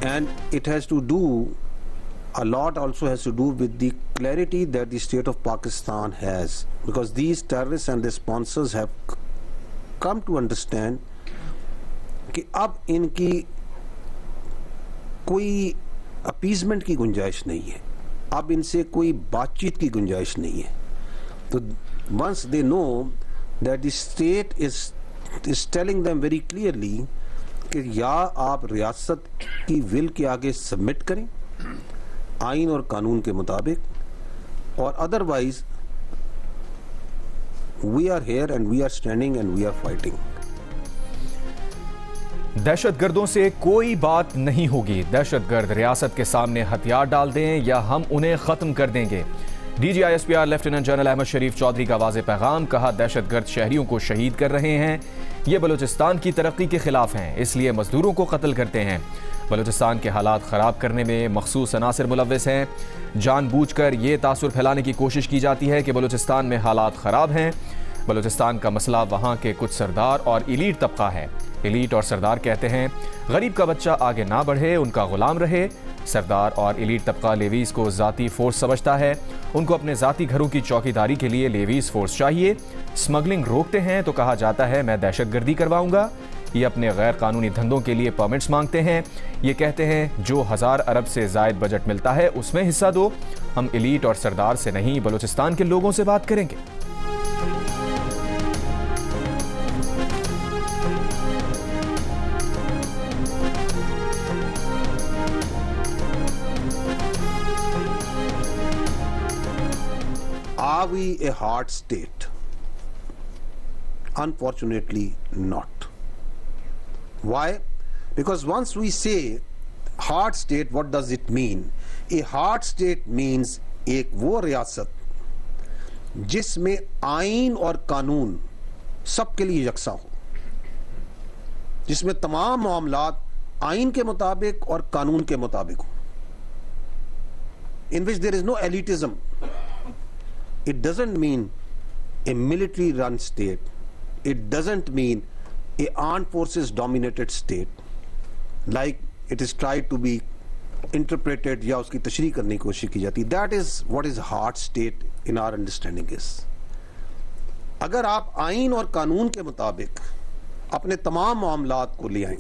and it has to do a lot also has to do with the clarity that the state of Pakistan has, because these terrorists and their sponsors have come to understand कि अब इनकी कोई appeasement की गुंजाइश नहीं है, अब इनसे कोई बातचीत की गुंजाइश नहीं है. तो once they know that the state is telling them very clearly कि या आप रियासत की विल के आगे सबमिट करें आइन और कानून के मुताबिक, और otherwise we are here and we are standing and we are fighting. दहशतगर्दों से कोई बात नहीं होगी. दहशतगर्द रियासत के सामने हथियार डाल दें या हम उन्हें खत्म कर देंगे. DGISPR lieutenant general Ahmed Sharif Chaudhary का वाज़े पैगाम. कहा, दहशतगर्द शहरियों को शहीद कर रहे हैं, ये बलूचिस्तान की तरक्की के खिलाफ हैं, इसलिए मजदूरों को कत्ल करते हैं. बलूचिस्तान के हालात ख़राब करने में मखसूस अनासिर मुलव्वस हैं. जानबूझकर ये तासुर फैलाने की कोशिश की जाती है कि बलूचिस्तान में हालात ख़राब हैं. बलूचिस्तान का मसला वहाँ के कुछ सरदार और इलीट तबका है. इलीट और सरदार कहते हैं गरीब का बच्चा आगे ना बढ़े, उनका गुलाम रहे. सरदार और इलीट तबका लेवीज़ को ज़ाती फोर्स समझता है. उनको अपने ज़ाती घरों की चौकीदारी के लिए लेवीज़ फोर्स चाहिए. स्मगलिंग रोकते हैं तो कहा जाता है मैं दहशतगर्दी करवाऊंगा. ये अपने गैर कानूनी धंधों के लिए परमिट्स मांगते हैं. ये कहते हैं जो 1000 अरब से ज़ायद बजट मिलता है उसमें हिस्सा दो. हम इलीट और सरदार से नहीं, बलूचिस्तान के लोगों से बात करेंगे. Are we a hard state? Unfortunately not. Why? Because once we say hard state, what does it mean? A hard state means एक वो रियासत जिसमें आइन और कानून सबके लिए यकसा हो, जिसमें तमाम मामलात आइन के मुताबिक और कानून के मुताबिक हो, in which there is no elitism. It doesn't mean a military run state. It doesn't mean a armed forces dominated state like it is tried to be interpreted या उसकी तशरीह करने की कोशिश की जाती. That is what is hard state in our understanding is. अगर आप आइन और कानून के मुताबिक अपने तमाम मामलात को ले आएं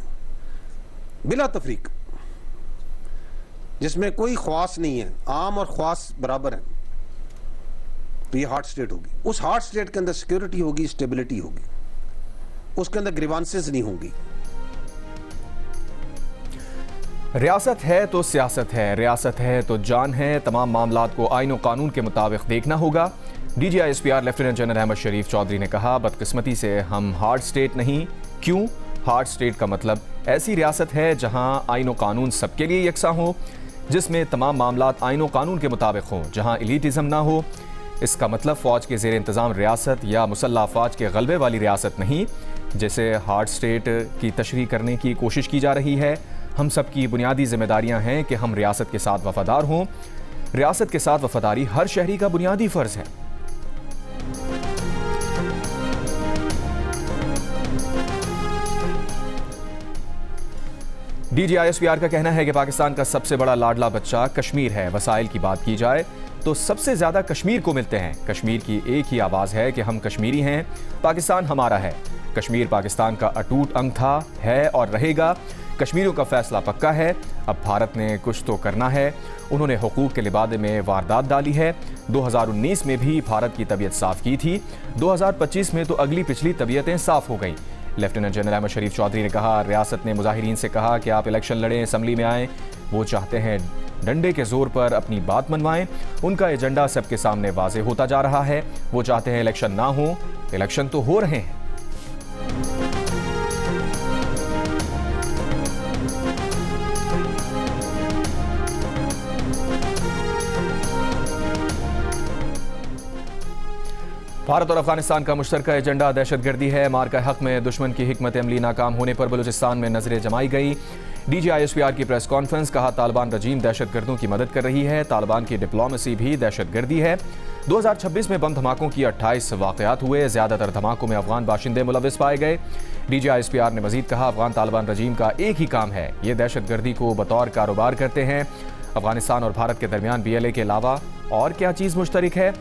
बिला तफरीक, जिसमें कोई ख्वास नहीं है, आम और ख्वास बराबर हैं, तो ये हार्ड स्टेट होगी. उस हार्ड स्टेट के अंदर सिक्योरिटी होगी, स्टेबिलिटी होगी, उसके अंदर ग्रीवांसेस नहीं होंगी. रियासत है तो सियासत है, रियासत है तो जान है. तमाम मामलात को आइन और कानून के मुताबिक देखना होगा. DGISPR lieutenant general Ahmed Sharif Chaudhry ने कहा, बदकिस्मती से हम हार्ड स्टेट नहीं. क्यों? हार्ड स्टेट का मतलब ऐसी रियासत है जहां आइन और कानून सबके लिए यकसा हो, जिसमें तमाम मामलात आइन और कानून के मुताबिक हों, जहां इलीटिज्म ना हो. इसका मतलब फ़ौज के ज़ेर इंतज़ाम रियासत या मुसल्लह अफ़वाज के गलबे वाली रियासत नहीं, जैसे हार्ड स्टेट की तशरीह करने की कोशिश की जा रही है. हम सब की बुनियादी जिम्मेदारियां हैं कि हम रियासत के साथ वफादार हों. रियासत के साथ वफादारी हर शहरी का बुनियादी फ़र्ज़ है. DGISPR का कहना है कि पाकिस्तान का सबसे बड़ा लाडला बच्चा कश्मीर है. वसाइल की बात की जाए तो सबसे ज़्यादा कश्मीर को मिलते हैं. कश्मीर की एक ही आवाज़ है कि हम कश्मीरी हैं, पाकिस्तान हमारा है. कश्मीर पाकिस्तान का अटूट अंग था, है और रहेगा. कश्मीरियों का फैसला पक्का है. अब भारत ने कुछ तो करना है. उन्होंने हुकूक के लिबादे में वारदात डाली है. 2019 में भी भारत की तबीयत साफ़ की थी. 2025 में तो अगली पिछली तबीयतें साफ़ हो गई. लेफ्टिनेंट जनरल अहमद शरीफ चौधरी ने कहा, रियासत ने मुजाहिरीन से कहा कि आप इलेक्शन लड़ें, असम्बली में आएँ. वो चाहते हैं डंडे के जोर पर अपनी बात मनवाएं. उनका एजेंडा सबके सामने वाज़े होता जा रहा है. वो चाहते हैं इलेक्शन ना हो, इलेक्शन तो हो रहे हैं. भारत और अफगानिस्तान का मुश्तरका एजेंडा दहशतगर्दी है. मार का हक में दुश्मन की हिकमत अमली नाकाम होने पर बलूचिस्तान में नजरें जमाई गई. DGISPR की प्रेस कॉन्फ्रेंस, कहा तालिबान रजीम दहशतगर्दों की मदद कर रही है, तालिबान की डिप्लोमेसी भी दहशतगर्दी है। 2026 में बम धमाकों की 28 वाक़यात हुए, ज़्यादातर धमाकों में अफगान बाशिंदे मुलविस पाए गए। DGISPR ने मजीद कहा अफगान तालिबान रजीम का एक ही काम है, ये दहशतगर्दी को बतौर कारोबार करते हैं। अफगानिस्तान और भारत के दरमियान BLA के अलावा और क्या चीज़ मुश्तरक है?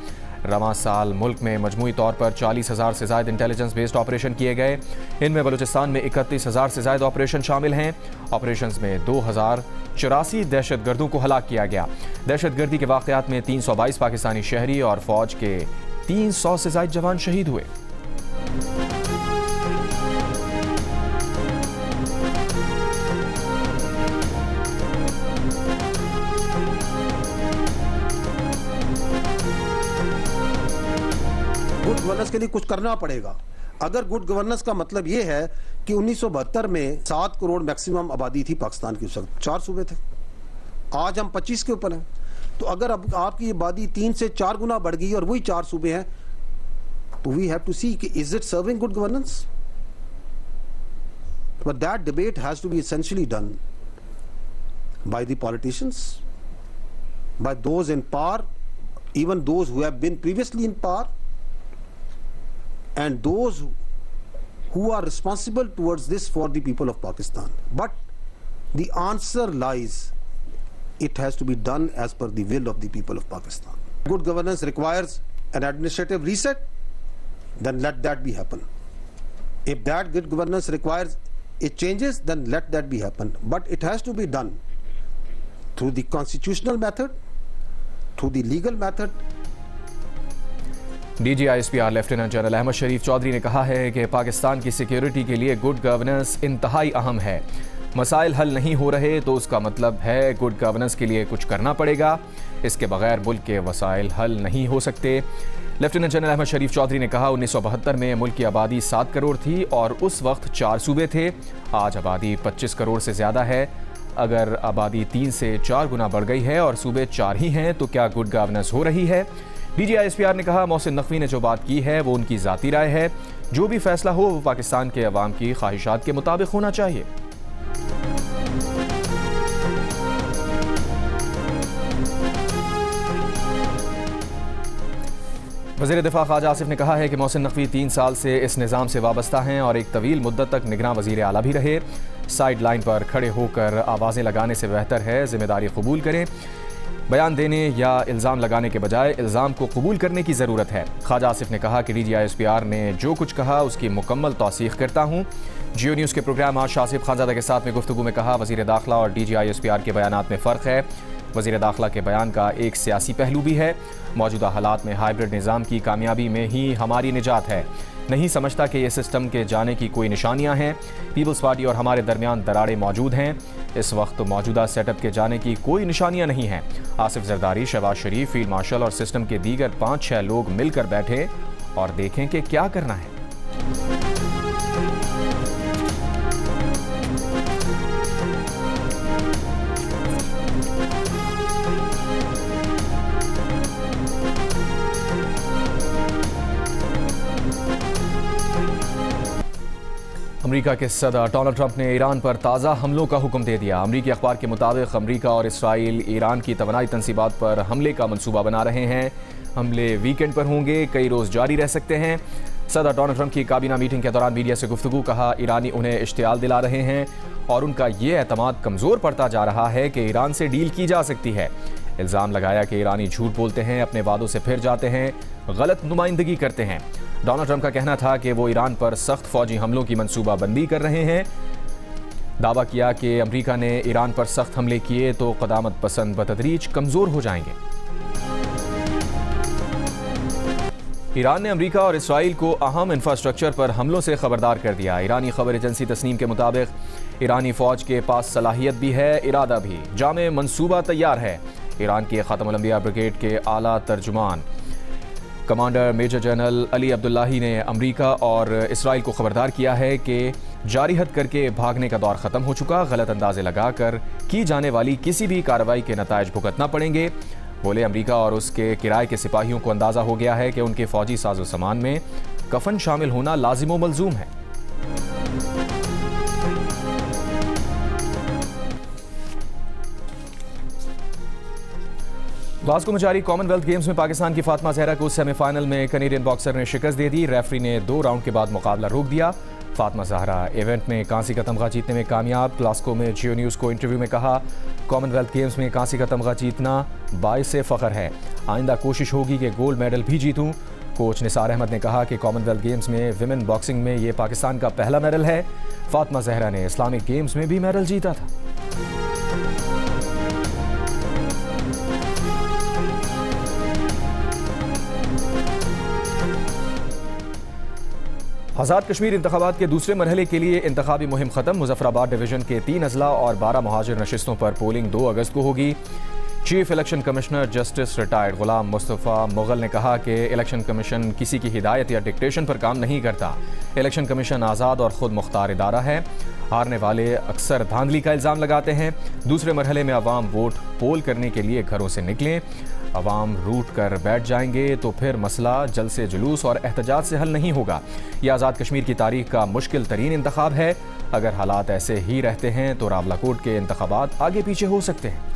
रवां साल मुल्क में मजमूई तौर पर 40,000 से ज़ायद इंटेलिजेंस बेस्ड ऑपरेशन किए गए। इनमें बलूचिस्तान में 31,000 से ज़ायद ऑपरेशन शामिल हैं। ऑपरेशन में 2,084 दहशतगर्दों को हलाक किया गया। दहशतगर्दी के वाक़यात में 322 पाकिस्तानी शहरी और फौज के 300 से ज़ायद जवान शहीद हुए। गुड गवर्नेंस के लिए कुछ करना पड़ेगा। अगर गुड गवर्नेंस का मतलब ये है कि 1972 में 7 करोड़ मैक्सिमम आबादी थी पाकिस्तान की, उस वक्त 4 सूबे थे, आज हम 25 के ऊपर हैं। तो अगर अब आपकी आबादी 3 से 4 गुना बढ़ गई और वही 4 सूबे हैं, तो वी हैव टू सी कि is it serving good governance? But that debate has to be essentially done by the politicians, by those in power, even those who have been previously in power, and those who are responsible towards this for the people of Pakistan. But the answer lies, it has to be done as per the will of the people of Pakistan. Good governance requires an administrative reset, then let that be happen. If that good governance requires it changes, then let that be happen. But it has to be done through the constitutional method, through the legal method. DGISPR lieutenant general Ahmed Sharif Chaudhry ने कहा है कि पाकिस्तान की security के लिए good governance इंतहाई अहम है। मसाइल हल नहीं हो रहे तो उसका मतलब है गुड गवर्नेंस के लिए कुछ करना पड़ेगा, इसके बगैर मुल्क के वसाइल हल नहीं हो सकते। लेफ्टिनेंट जनरल अहमद शरीफ चौधरी ने कहा 1972 में मुल्क की आबादी 7 करोड़ थी और उस वक्त 4 सूबे थे। आज आबादी 25 करोड़ से ज़्यादा है। अगर आबादी 3 से 4 गुना बढ़ गई है और सूबे 4 ही हैं तो क्या गुड गवर्नेंस हो रही है? DGISPR ने कहा मोहसिन नकवी ने जो बात की है वो उनकी ज़ाती राय है, जो भी फैसला हो वो पाकिस्तान के अवाम की ख्वाहिशात के मुताबिक होना चाहिए। वज़ीर दिफा ख्वाजा आसिफ ने कहा है कि मोहसिन नकवी 3 साल से इस निज़ाम से वाबस्ता हैं और एक तवील मुद्दत तक निगरां वज़ीर आला भी रहे। साइड लाइन पर खड़े होकर आवाज़ें लगाने से बेहतर है जिम्मेदारी कबूल करें। बयान देने या इल्ज़ाम लगाने के बजाय इल्ज़ाम को कबूल करने की ज़रूरत है। ख्वाजा आसिफ ने कहा कि DGISPR ने जो कुछ कहा उसकी मुकम्मल तौसीक़ करता हूँ। जियो न्यूज़ के प्रोग्राम आज आसिफ खानज़ादा के साथ में गुफ्तगू में कहा वज़ीर दाखिला और DGISPR के बयानात में फ़र्क है। वज़ीर दाखिला के बयान का एक सियासी पहलू भी है। मौजूदा हालात में हाइब्रिड निज़ाम की कामयाबी में ही हमारी निजात है। नहीं समझता कि ये सिस्टम के जाने की कोई निशानियां हैं। पीपल्स पार्टी और हमारे दरमियान दरारें मौजूद हैं। इस वक्त मौजूदा सेटअप के जाने की कोई निशानियां नहीं हैं। आसिफ जरदारी, शहबाज शरीफ, फील्ड मार्शल और सिस्टम के दीगर 5-6 लोग मिलकर बैठे और देखें कि क्या करना है। अमेरिका के सदर डोनाल्ड ट्रंप ने ईरान पर ताज़ा हमलों का हुक्म दे दिया। अमेरिकी अखबार के मुताबिक अमेरिका और इसराइल ईरान की तवानाई तंसीबात पर हमले का मंसूबा बना रहे हैं। हमले वीकेंड पर होंगे, कई रोज़ जारी रह सकते हैं। सदर डोनाल्ड ट्रंप की काबीना मीटिंग के दौरान मीडिया से गुफ्तगू, कहा ईरानी उन्हें इश्तियाल दिला रहे हैं और उनका ये एतमाद कमज़ोर पड़ता जा रहा है कि ईरान से डील की जा सकती है। इल्ज़ाम लगाया कि ईरानी झूठ बोलते हैं, अपने वादों से फिर जाते हैं, गलत नुमाइंदगी करते हैं। डोनाल्ड ट्रंप का कहना था कि वो ईरान पर सख्त फौजी हमलों की मंसूबाबंदी कर रहे हैं। दावा किया कि अमेरिका ने ईरान पर सख्त हमले किए तो क़दामत पसंद बतदरीज कमज़ोर हो जाएंगे। ईरान ने अमेरिका और इसराइल को अहम इंफ्रास्ट्रक्चर पर हमलों से खबरदार कर दिया। ईरानी खबर एजेंसी तस्नीम के मुताबिक ईरानी फ़ौज के पास सलाहियत भी है, इरादा भी, जामे मंसूबा तैयार है। ईरान के ख़ातमुल अंबिया ब्रिगेड के आला तर्जुमान commander major general Ali Abdullahi ने अमेरिका और इसराइल को खबरदार किया है कि जारी हद करके भागने का दौर ख़त्म हो चुका। गलत अंदाजे लगाकर की जाने वाली किसी भी कार्रवाई के नतायज भुगतना पड़ेंगे। बोले अमेरिका और उसके किराए के सिपाहियों को अंदाज़ा हो गया है कि उनके फ़ौजी साजो सामान में कफन शामिल होना लाजिम व मलजूम है। ग्लासगो में जारी कॉमनवेल्थ गेम्स में पाकिस्तान की फातिमा जहरा को सेमीफाइनल में कनेडियन बॉक्सर ने शिकस्त दे दी। रेफरी ने 2 राउंड के बाद मुकाबला रोक दिया। फातिमा जहरा इवेंट में कांसी का तमगा जीतने में कामयाब। ग्लासगो में जियो न्यूज़ को इंटरव्यू में कहा, कॉमनवेल्थ गेम्स में कांसी का तमगा जीतना बाइसे फ़ख्र है। आइंदा कोशिश होगी कि गोल्ड मेडल भी जीतूं। कोच निसार अहमद ने कहा कि कॉमनवेल्थ गेम्स में विमेन बॉक्सिंग में ये पाकिस्तान का पहला मेडल है। फातिमा जहरा ने इस्लामिक गेम्स में भी मेडल जीता था। आज़ाद कश्मीर इंतखाबात के दूसरे मरहले के लिए इंतखाबी मुहिम ख़त्म। मुजफ्फराबाद डिवीज़न के 3 अजला और 12 महाजिर नशिस्तों पर पोलिंग 2 अगस्त को होगी। Chief election commissioner justice retired Ghulam Mustafa Mughal ने कहा कि इलेक्शन कमीशन किसी की हिदायत या डिक्टेशन पर काम नहीं करता। इलेक्शन कमीशन आज़ाद और ख़ुद मुख्तार इदारा है। हारने वाले अक्सर धांधली का इल्ज़ाम लगाते हैं। दूसरे मरहले में अवाम वोट पोल करने के लिए घरों से निकलें। अवाम रूट कर बैठ जाएंगे तो फिर मसला जलसे जुलूस और एहतजाज से हल नहीं होगा। यह आज़ाद कश्मीर की तारीख का मुश्किल तरीन इंतखाब है। अगर हालात ऐसे ही रहते हैं तो रावलाकोट के इंतखाबात आगे पीछे हो सकते हैं।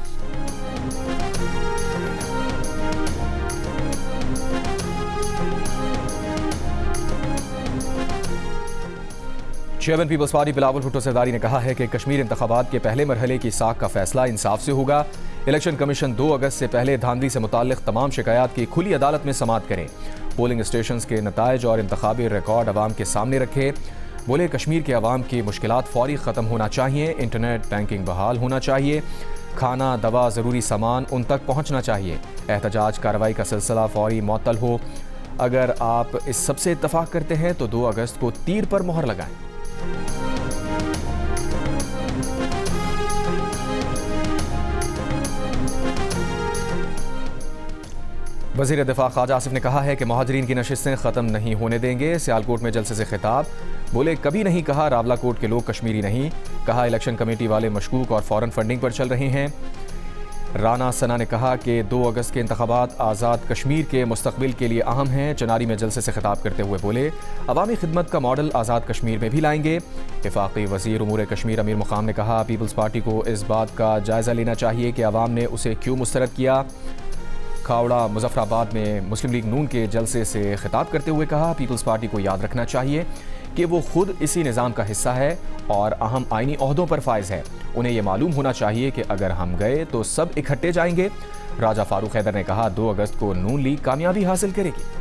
Chairman peoples party Bilawal Bhutto Zardari ने कहा है कि कश्मीर इंतखाबात के पहले मरहले की साख का फैसला इंसाफ से होगा। इलेक्शन कमीशन 2 अगस्त से पहले धांधली से मुताल्लिक तमाम शिकायत की खुली अदालत में समाअत करें। पोलिंग स्टेशंस के नताइज और इंतखाबी रिकॉर्ड अवाम के सामने रखे। बोले, कश्मीर के अवाम की मुश्किलात फौरी ख़त्म होना चाहिए। इंटरनेट बैंकिंग बहाल होना चाहिए। खाना, दवा, ज़रूरी सामान उन तक पहुँचना चाहिए। एहतजाज कार्रवाई का सिलसिला फौरी मुअत्तल हो। अगर आप इस सबसे इत्तफाक करते हैं तो 2 अगस्त को तीर पर मोहर लगाएं। वज़ीर दिफा ख्वाजा आसिफ ने कहा है कि महाजरीन की नशिस्तें ख़त्म नहीं होने देंगे। सियालकोट में जलसे से खिताब। बोले, कभी नहीं कहा रावलाकोट के लोग कश्मीरी नहीं। कहा इलेक्शन कमेटी वाले मशकूक और फौरन फंडिंग पर चल रहे हैं। राना सना ने कहा कि 2 अगस्त के इंतखाबात आज़ाद कश्मीर के मुस्तकबिल के लिए अहम हैं। चनारी में जलसे से खिताब करते हुए बोले, अवामी खिदमत का मॉडल आज़ाद कश्मीर में भी लाएंगे। वफाकी वज़ीर उमूर कश्मीर अमीर मुकाम ने कहा, पीपल्स पार्टी को इस बात का जायज़ा लेना चाहिए कि अवाम ने उसे क्यों मुस्तरद किया। खावड़ा मुजफ्फराबाद में मुस्लिम लीग नून के जलसे से खिताब करते हुए कहा, पीपल्स पार्टी को याद रखना चाहिए कि वो खुद इसी निज़ाम का हिस्सा है और अहम आइनी ओहदों पर फाइज है। उन्हें यह मालूम होना चाहिए कि अगर हम गए तो सब इकट्ठे जाएंगे। राजा फारूक हैदर ने कहा, 2 अगस्त को नून लीग कामयाबी हासिल करेगी।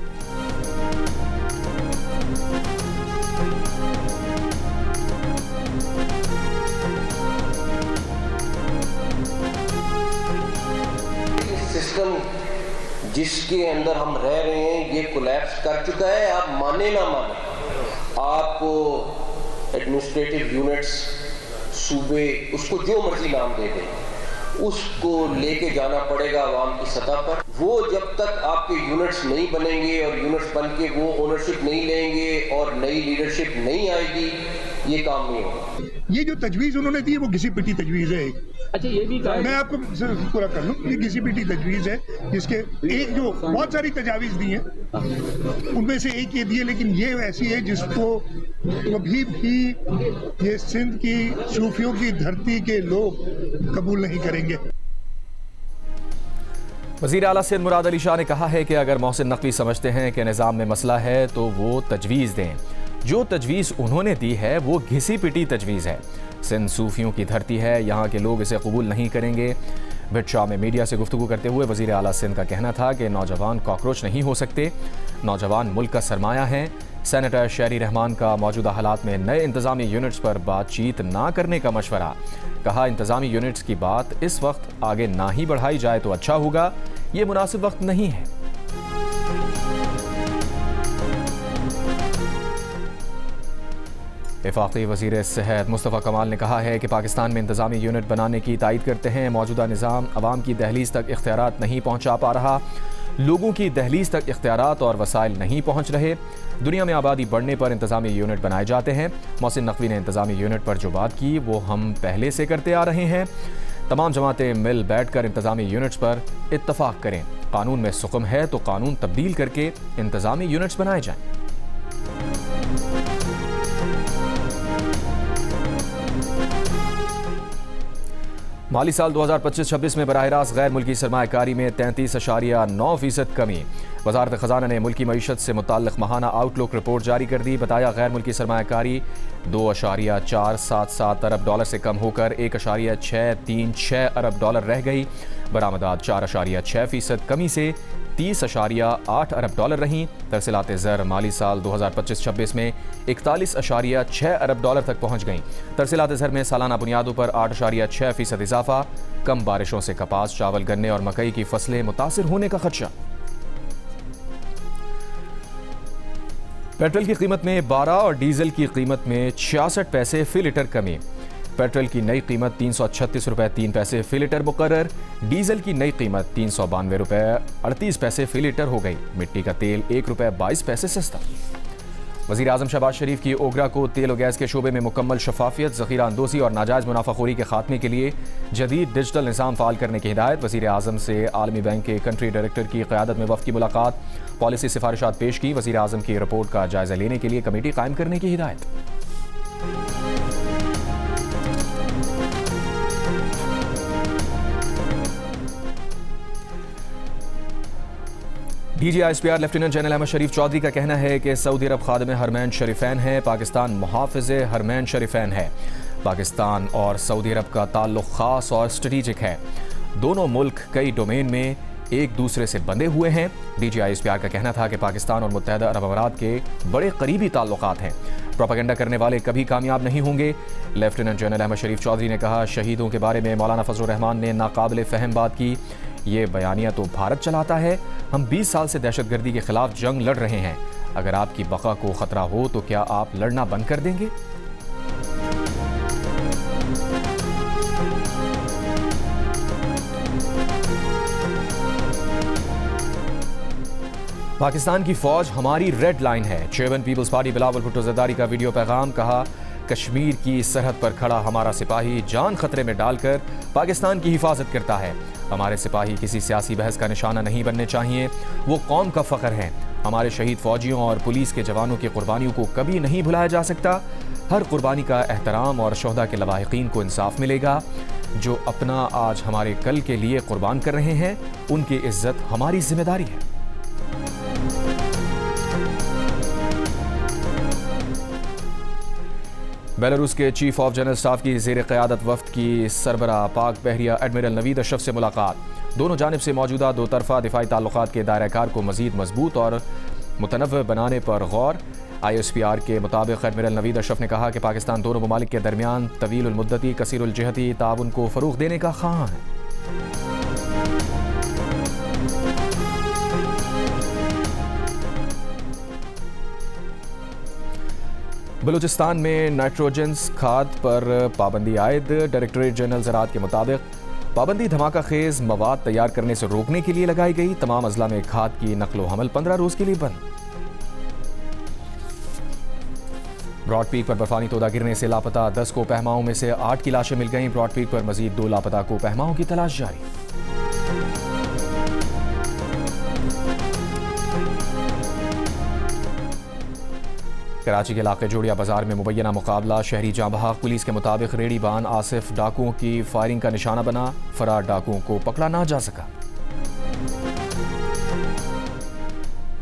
जिसके अंदर हम रह रहे हैं ये कोलैप्स कर चुका है। आप माने ना माने, आपको एडमिनिस्ट्रेटिव यूनिट्स, सूबे, उसको जो मर्जी नाम दे दें, उसको लेके जाना पड़ेगा अवाम की सतह पर। वो जब तक आपके यूनिट्स नहीं बनेंगे और यूनिट्स बन के वो ओनरशिप नहीं लेंगे और नई लीडरशिप नहीं आएगी, ये काम नहीं होगा। ये जो तजवीज़ उन्होंने दी है वो घिसी पिटी तजवीज़ है। अच्छा, ये भी मैं आपको पूरा कर लूँ, ये घिसी पिटी तजवीज़ है जिसके एक जो बहुत सारी तजावीज़ दी हैं उनमें से एक ये दी है, लेकिन ये ऐसी है जिसको कभी भी ये सिंध की सूफियों की धरती के लोग कबूल नहीं करेंगे। वज़ीर आला सिंध मुराद अली शाह ने कहा है कि अगर मोहसिन नकवी समझते हैं कि निज़ाम में मसला है तो वो तजवीज़ दें। जो तजवीज़ उन्होंने दी है वो घिसी पिटी तजवीज़ है। सिंध सूफियों की धरती है, यहाँ के लोग इसे कबूल नहीं करेंगे। भिटशाह में मीडिया से गुफ्तगू करते हुए वज़ीर आला सिंध का कहना था कि नौजवान कॉकरोच नहीं हो सकते। नौजवान मुल्क का सरमाया है। सेनेटर शहरी रहमान का मौजूदा हालात में नए इंतज़ामी यूनिट्स पर बातचीत ना करने का मशवरा। कहा, इंतज़ामी यूनिट्स की बात इस वक्त आगे ना ही बढ़ाई जाए तो अच्छा होगा। ये मुनासिब वक्त नहीं है। वफाकी वज़ीर सेहत मुस्तफ़ा कमाल ने कहा है कि पाकिस्तान में इंतज़ामी यूनिट बनाने की तायद करते हैं। मौजूदा निज़ाम अवाम की दहलीज तक इख्तियारात नहीं पहुँचा पा रहा। लोगों की दहलीज तक इख्तियारात और वसाइल नहीं पहुँच रहे। दुनिया में आबादी बढ़ने पर इंतज़ामी यूनिट बनाए जाते हैं। मोहसिन नकवी ने इंतज़ामी यूनिट पर जो बात की वो हम पहले से करते आ रहे हैं। तमाम जमातें मिल बैठ कर इंतज़ामी यूनिट्स पर इत्तफाक करें। कानून में सुकम है तो कानून तब्दील करके इंतज़ामी यूनिट्स बनाए जाएं। माली साल 2025-26 में बराह रास्त गैर मुल्की सरमायाकारी में 33.9% कमी। वजारत खजाना ने मुल्की मईशत से मुताल्लिक माहाना आउटलुक रिपोर्ट जारी कर दी। बताया गैर मुल्की सरमायाकारी $2.477 अरब से कम होकर $1.636 अरब रह गई। बरामदात 4.6% कमी से $30.8 अरब रहीं। तरसीलात ज़र माली साल 2025-26 में 41.6 अरब तक पहुँच गईं। तरसीलात ज़र में सालाना बुनियादों पर 8.6% इजाफा। कम बारिशों से कपास, चावल, गन्ने और मकई की फसलें मुतासिर होने का खदशा। पेट्रोल की कीमत में 12 और डीजल की कीमत में 66 पैसे फी लीटर कमी। पेट्रोल की नई कीमत ₹336.03 फी लीटर मुकर्रर। डीजल की नई कीमत ₹392.38 फी लीटर हो गई। मिट्टी का तेल ₹1.22 सस्ता। वज़ीर आज़म शहबाज शरीफ की ओगरा को तेल और गैस के शोबे में मुकम्मल शफाफियत, ज़ख़ीरा अंदोज़ी और नाजायज़ मुनाफाखोरी के खात्मे के लिए जदीद डिजिटल निज़ाम फ़ाल करने की हिदायत। वज़ीर आज़म से आलमी बैंक के कंट्री डायरेक्टर की क़यादत में वफ़द की मुलाकात। पॉलिसी सिफारिशात पेश की। वज़ीर आज़म की रिपोर्ट का जायज़ा लेने के लिए कमेटी कायम करने की हिदायत। DGISPR lieutenant general Ahmed Sharif Chaudhary का कहना है कि सऊदी अरब खादिम हरमैन शरीफैन है, पाकिस्तान मुहाफ़िज़ हरमैन शरीफैन है। पाकिस्तान और सऊदी अरब का ताल्लुक़ ख़ास और स्ट्रेटेजिक है। दोनों मुल्क कई डोमेन में एक दूसरे से बंधे हुए हैं। DGISPR का कहना था कि पाकिस्तान और मुत्तहदा अरब अमारात के बड़े करीबी ताल्लुकात हैं। प्रोपेगेंडा करने वाले कभी कामयाब नहीं होंगे। लेफ्टिनेंट जनरल अहमद शरीफ चौधरी ने कहा, शहीदों के बारे में मौलाना फजलुर रहमान ने नाकाबिल फ़हम बात की। ये बयानिया तो भारत चलाता है। हम 20 साल से दहशतगर्दी के खिलाफ जंग लड़ रहे हैं। अगर आपकी बका को खतरा हो तो क्या आप लड़ना बंद कर देंगे? पाकिस्तान की फौज हमारी रेड लाइन है। Chairman peoples party Bilawal Bhutto Zardari का वीडियो पैगाम। कहा, कश्मीर की सरहद पर खड़ा हमारा सिपाही जान खतरे में डालकर पाकिस्तान की हिफाजत करता है। हमारे सिपाही किसी सियासी बहस का निशाना नहीं बनने चाहिए। वो कौम का फ़ख्र हैं। हमारे शहीद फौजियों और पुलिस के जवानों की कुर्बानियों को कभी नहीं भुलाया जा सकता। हर कुर्बानी का एहतराम और शोहदा के लवाहिकीन को इंसाफ मिलेगा। जो अपना आज हमारे कल के लिए कुर्बान कर रहे हैं, उनकी इज्जत हमारी जिम्मेदारी है। बेलारूस के चीफ ऑफ जनरल स्टाफ की ज़ेर क़यादत वफ़द की सरबराह पाक बहरिया एडमिरल नवीद अशरफ से मुलाकात। दोनों जानिब से मौजूदा दो तरफ़ा दिफ़ाई ताल्लुक़ात के दायरा-कार को मज़ीद मजबूत और मुतनव्वि बनाने पर गौर। ISPR के मुताबिक एडमिरल नवीद अशरफ ने कहा कि पाकिस्तान दोनों ममालिक के दरमियान तवील मुद्दती कसीरुल जहती ताउन को फ़रोग़ देने का ख़्वाह है। बलूचिस्तान में नाइट्रोजन्स खाद पर पाबंदी आयद। डायरेक्टरेट जनरल ज़राअत के मुताबिक पाबंदी धमाका खेज मवाद तैयार करने से रोकने के लिए लगाई गई। तमाम अजला में खाद की नकलो हमल 15 रोज के लिए बंद। ब्रॉड पीक पर बर्फानी तोदा गिरने से लापता 10 को पहमाओं में से 8 की लाशें मिल गईं। ब्रॉड पीक पर मजीद 2 लापता को पहमाओं की तलाश जारी। कराची के इलाके जोड़िया बाजार में मुबैना मुकाबला शहरी जाँ बहाक। पुलिस के मुताबिक रेडी बान आसिफ डाकुओं की फायरिंग का निशाना बना। फरार डाकुओं को पकड़ा ना जा सका।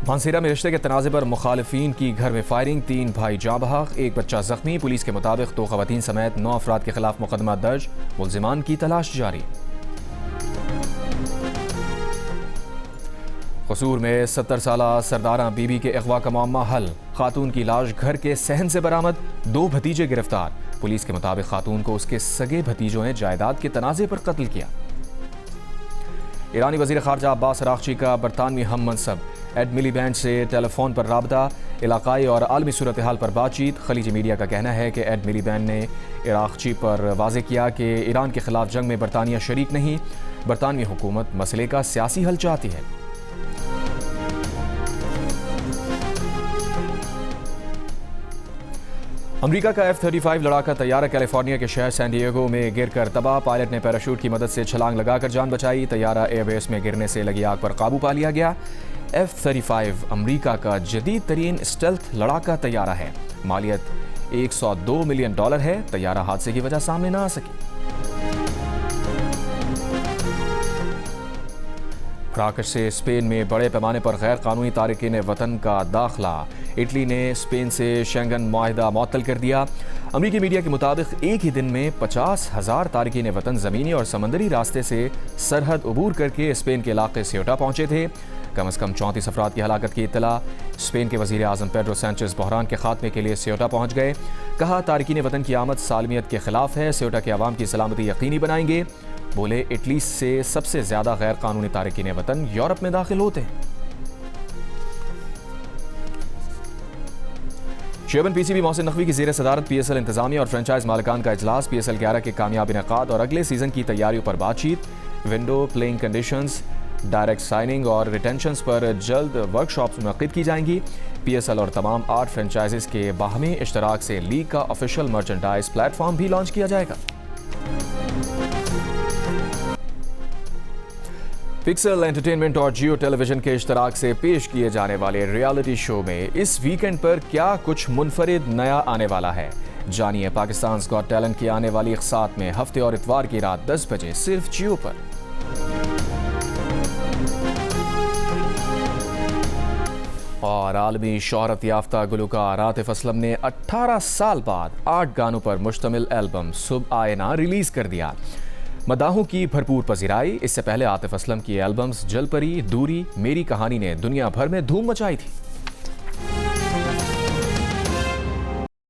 मानसेरा में रिश्ते के तनाज़े पर मुखालिफिन की घर में फायरिंग। 3 भाई जाँ बहाक, 1 बच्चा जख्मी। पुलिस के मुताबिक 2 ख़वातीन समेत 9 अफराद के खिलाफ मुकदमा दर्ज। मुल्जिमान की तलाश जारी। कसूर में 70 साला सरदारा बीबी के अगवा का मामला हल। खातून की लाश घर के सहन से बरामद। 2 भतीजे गिरफ्तार। पुलिस के मुताबिक खातून को उसके सगे भतीजों ने जायदाद के तनाज़े पर कत्ल किया। ईरानी वज़ीर ख़ारजा अब्बास अराग़ची का बरतानवी हम मनसब एड मिलीबैंड से टेलीफोन पर राबता। इलाकाई और आलमी सूरत हाल पर बातचीत। खलीजी मीडिया का कहना है कि एड मिलीबैंड ने अराग़ची पर वाज़े किया कि ईरान के खिलाफ जंग में बरतानिया शरीक नहीं। बरतानवी हुकूमत मसले का सियासी हल चाहती है। अमेरिका का F-35 लड़ाका तैयारा कैलिफोर्निया के शहर सैन डिएगो में गिरकर तबाह। पायलट ने पैराशूट की मदद से छलांग लगाकर जान बचाई। तैयारा एयरबेस में गिरने से लगी आग पर काबू पा लिया गया। F-35 अमेरिका का जदीद तरीन स्टेल्थ लड़ाका तैयारा है। मालियत $102 मिलियन है। तैयारा हादसे की वजह सामने ना आ सकी। मराकश से स्पेन में बड़े पैमाने पर गैर कानूनी तारिकीन वतन का दाखिला। इटली ने स्पेन से शेंगन मुआहिदा मुअत्तल कर दिया। अमरीकी मीडिया के मुताबिक एक ही दिन में 50,000 तारिकीन वतन ज़मीनी और समंदरी रास्ते से सरहद अबूर करके स्पेन के इलाके सेउटा पहुंचे थे। कम से कम 34 अफराद की हलाकत की इत्तला। स्पेन के वज़ीर आज़म पेड्रो सैंचेज़ बहरान के खात्मे के लिए सेउटा पहुंच गए। कहा, तारिकीन वतन की आमद सालमियत के खिलाफ है, सेउटा के अवाम की सलामती यकीनी बनाएंगे। बोले, इटली से सबसे ज़्यादा गैर कानूनी तारिकीन वतन यूरोप में दाखिल होते हैं। शेबन पीसीबी मोहसिन नकवी की ज़ेर सदारत PSL इंतजामिया और फ्रेंचाइज मालिकान का इजलास। PSL 11 के कामयाब इनेकाद और अगले सीज़न की तैयारियों पर बातचीत। Window, playing conditions, direct signing और रिटेंशंस पर जल्द वर्कशॉप्स मुनक्किद की जाएंगी। PSL और तमाम 8 फ्रेंचाइजेस के बाहमी इश्तराक से लीग का ऑफिशियल मर्चेंडाइज प्लेटफॉर्म भी लॉन्च किया जाएगा। पिक्सल एंटरटेनमेंट और जियो टेलीविजन के इश्तराक से पेश किए जाने वाले रियलिटी शो में इस वीकेंड पर क्या कुछ मुनफरिद नया आने वाला है, जानिए। पाकिस्तान गॉट टैलेंट की आने वाली इक़सात में हफ्ते और इतवार की रात 10 बजे सिर्फ जियो पर। और आलमी शोहरत याफ्ता गुलकार आतिफ असलम ने 18 साल बाद 8 गानों पर मुश्तमिल एल्बम सुबह आए ना रिलीज कर दिया। मदाहों की भरपूर पजीराई। इससे पहले आतिफ असलम की एल्बम्स जलपरी, दूरी, मेरी कहानी ने दुनिया भर में धूम मचाई थी।